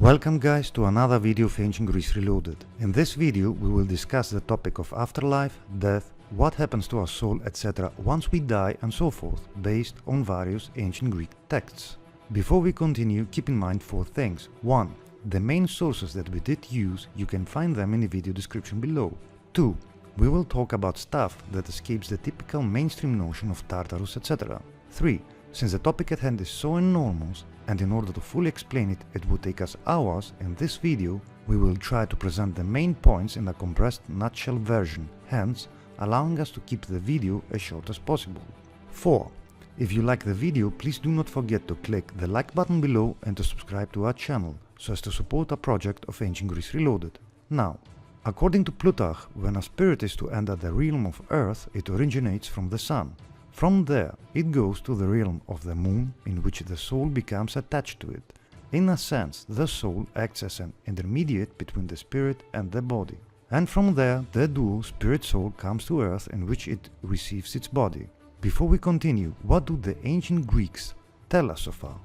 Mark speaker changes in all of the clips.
Speaker 1: Welcome guys to another video of Ancient Greece Reloaded. In this video we will discuss the topic of afterlife, death, what happens to our soul, etc. once we die and so forth, based on various ancient Greek texts. Before we continue, keep in mind 4 things. 1. The main sources that we did use, you can find them in the video description below. 2. We will talk about stuff that escapes the typical mainstream notion of Tartarus, etc. 3. Since the topic at hand is so enormous, and in order to fully explain it, it would take us hours, in this video we will try to present the main points in a compressed nutshell version, hence allowing us to keep the video as short as possible. 4. If you like the video, please do not forget to click the like button below and to subscribe to our channel, so as to support our project of Ancient Greece Reloaded. Now, according to Plutarch, when a spirit is to enter the realm of Earth, it originates from the sun. From there, it goes to the realm of the moon, in which the soul becomes attached to it. In a sense, the soul acts as an intermediate between the spirit and the body. And from there, the duo spirit-soul comes to Earth, in which it receives its body. Before we continue, what do the ancient Greeks tell us so far?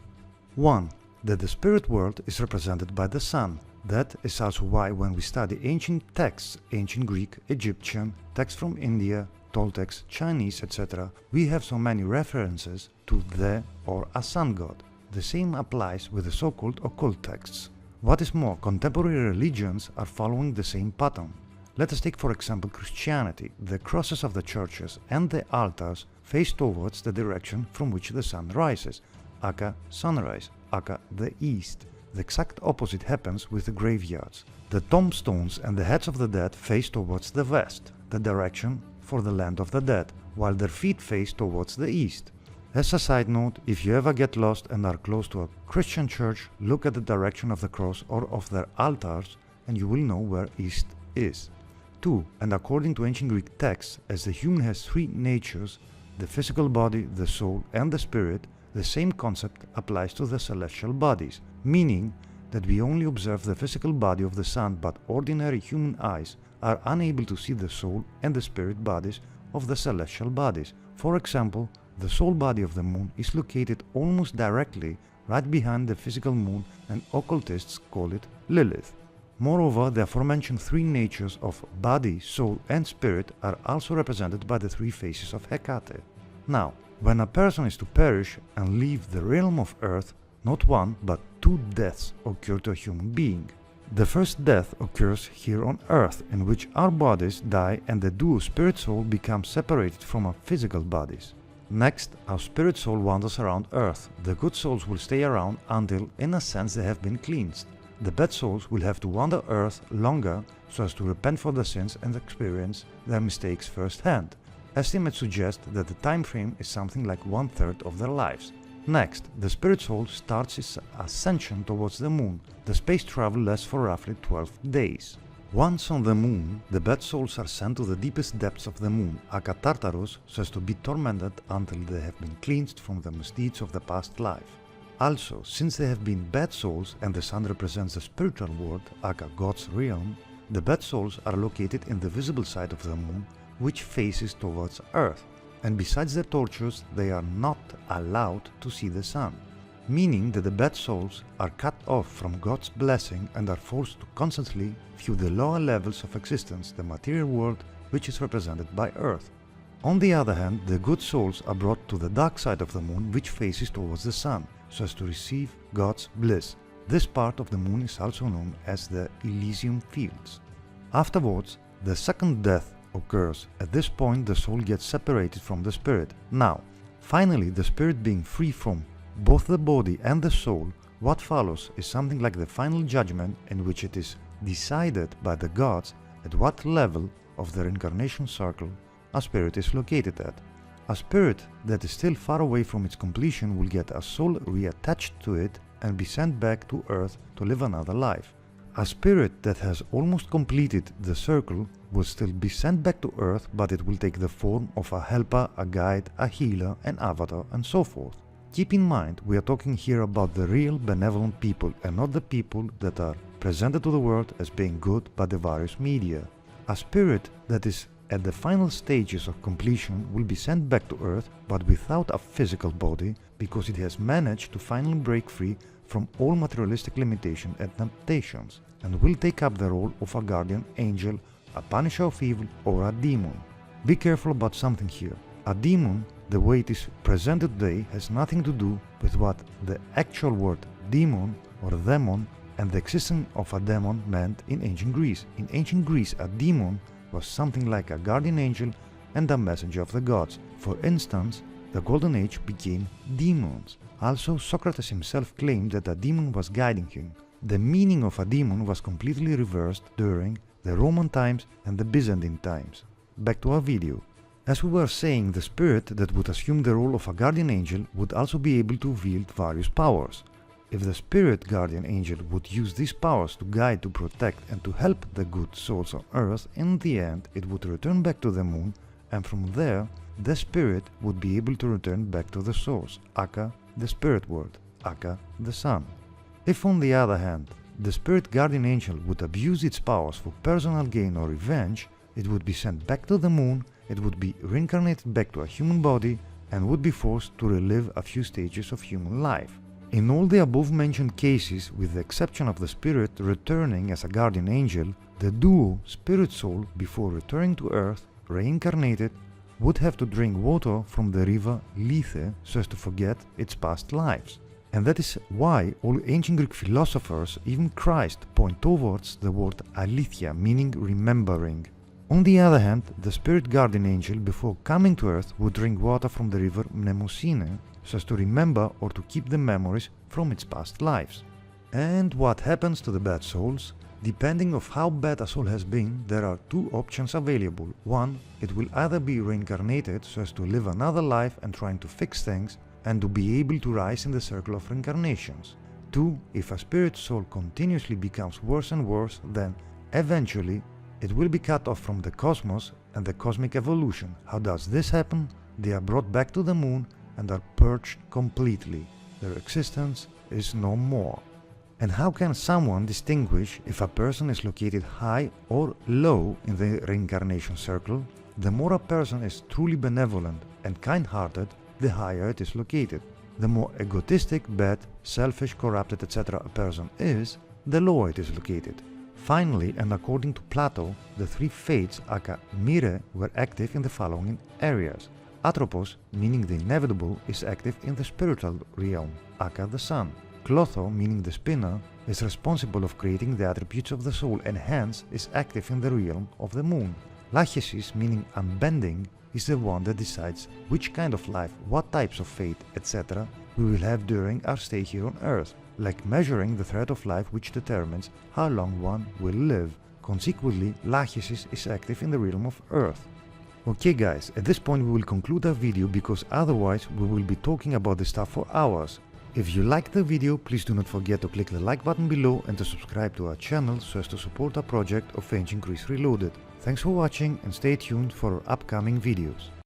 Speaker 1: 1. That the spirit world is represented by the sun. That is also why when we study ancient texts, ancient Greek, Egyptian, texts from India, Toltecs, Chinese, etc., we have so many references to the or a sun god. The same applies with the so-called occult texts. What is more, contemporary religions are following the same pattern. Let us take for example Christianity. The crosses of the churches and the altars face towards the direction from which the sun rises, aka sunrise, aka the east. The exact opposite happens with the graveyards. The tombstones and the heads of the dead face towards the west, the direction for the land of the dead, while their feet face towards the east. As a side note, if you ever get lost and are close to a Christian church, look at the direction of the cross or of their altars and you will know where east is. 2. And according to ancient Greek texts, as the human has 3 natures, the physical body, the soul and the spirit, the same concept applies to the celestial bodies, meaning that we only observe the physical body of the sun, but ordinary human eyes are unable to see the soul and the spirit bodies of the celestial bodies. For example, the soul body of the moon is located almost directly right behind the physical moon, and occultists call it Lilith. Moreover, the aforementioned 3 natures of body, soul and spirit are also represented by the 3 faces of Hecate. Now, when a person is to perish and leave the realm of Earth, not 1 but 2 deaths occur to a human being. The first death occurs here on Earth, in which our bodies die and the duo spirit-soul becomes separated from our physical bodies. Next, our spirit-soul wanders around Earth. The good souls will stay around until, in a sense, they have been cleansed. The bad souls will have to wander Earth longer so as to repent for their sins and experience their mistakes firsthand. Estimates suggest that the time frame is something like 1/3 of their lives. Next, the spirit soul starts its ascension towards the moon. The space travel lasts for roughly 12 days. Once on the moon, the bad souls are sent to the deepest depths of the moon, aka Tartarus, so as to be tormented until they have been cleansed from the misdeeds of the past life. Also, since they have been bad souls and the sun represents the spiritual world, aka God's realm, the bad souls are located in the visible side of the moon, which faces towards Earth. And besides their tortures, they are not allowed to see the sun, meaning that the bad souls are cut off from God's blessing and are forced to constantly view the lower levels of existence, the material world, which is represented by Earth. On the other hand, the good souls are brought to the dark side of the moon, which faces towards the sun, so as to receive God's bliss. This part of the moon is also known as the Elysium Fields. Afterwards, the second death occurs. At this point, the soul gets separated from the spirit. Now, finally, the spirit being free from both the body and the soul, what follows is something like the final judgment, in which it is decided by the gods at what level of the reincarnation circle a spirit is located at. A spirit that is still far away from its completion will get a soul reattached to it and be sent back to Earth to live another life. A spirit that has almost completed the circle will still be sent back to Earth, but it will take the form of a helper, a guide, a healer, an avatar, and so forth. Keep in mind, we are talking here about the real benevolent people and not the people that are presented to the world as being good by the various media. A spirit that is at the final stages of completion will be sent back to Earth, but without a physical body, because it has managed to finally break free from all materialistic limitation and temptations, and will take up the role of a guardian angel, a punisher of evil, or a demon. Be careful about something here. A demon, the way it is presented today, has nothing to do with what the actual word demon or demon and the existence of a demon meant in ancient Greece. In ancient Greece, a demon was something like a guardian angel and a messenger of the gods. For instance, the Golden Age became demons. Also, Socrates himself claimed that a demon was guiding him. The meaning of a demon was completely reversed during the Roman times and the Byzantine times. Back to our video. As we were saying, the spirit that would assume the role of a guardian angel would also be able to wield various powers. If the spirit guardian angel would use these powers to guide, to protect and to help the good souls on earth, in the end it would return back to the moon, and from there the spirit would be able to return back to the source, aka the spirit world, aka the sun. If on the other hand the spirit guardian angel would abuse its powers for personal gain or revenge, it would be sent back to the moon, it would be reincarnated back to a human body and would be forced to relive a few stages of human life. In all the above mentioned cases, with the exception of the spirit returning as a guardian angel, the duo spirit-soul, before returning to earth, reincarnated, would have to drink water from the river Lethe so as to forget its past lives. And that is why all ancient Greek philosophers, even Christ, point towards the word aleithia, meaning remembering. On the other hand, the spirit guardian angel, before coming to earth, would drink water from the river Mnemosine so as to remember or to keep the memories from its past lives. And what happens to the bad souls? Depending on how bad a soul has been, there are two options available. One, it will either be reincarnated so as to live another life and trying to fix things and to be able to rise in the circle of reincarnations. Two, if a spirit soul continuously becomes worse and worse, then eventually it will be cut off from the cosmos and the cosmic evolution. How does this happen? They are brought back to the moon and are purged completely. Their existence is no more. And how can someone distinguish if a person is located high or low in the reincarnation circle? The more a person is truly benevolent and kind-hearted, the higher it is located. The more egotistic, bad, selfish, corrupted, etc. a person is, the lower it is located. Finally, and according to Plato, the three fates, aka mire, were active in the following areas. Atropos, meaning the inevitable, is active in the spiritual realm, aka the sun. Clotho, meaning the spinner, is responsible of creating the attributes of the soul and hence is active in the realm of the moon. Lachesis, meaning unbending, is the one that decides which kind of life, what types of fate, etc. we will have during our stay here on earth, like measuring the thread of life which determines how long one will live. Consequently, Lachesis is active in the realm of earth. Okay guys, at this point we will conclude our video because otherwise we will be talking about this stuff for hours. If you liked the video, please do not forget to click the like button below and to subscribe to our channel so as to support our project of Ancient Greece Reloaded. Thanks for watching and stay tuned for our upcoming videos.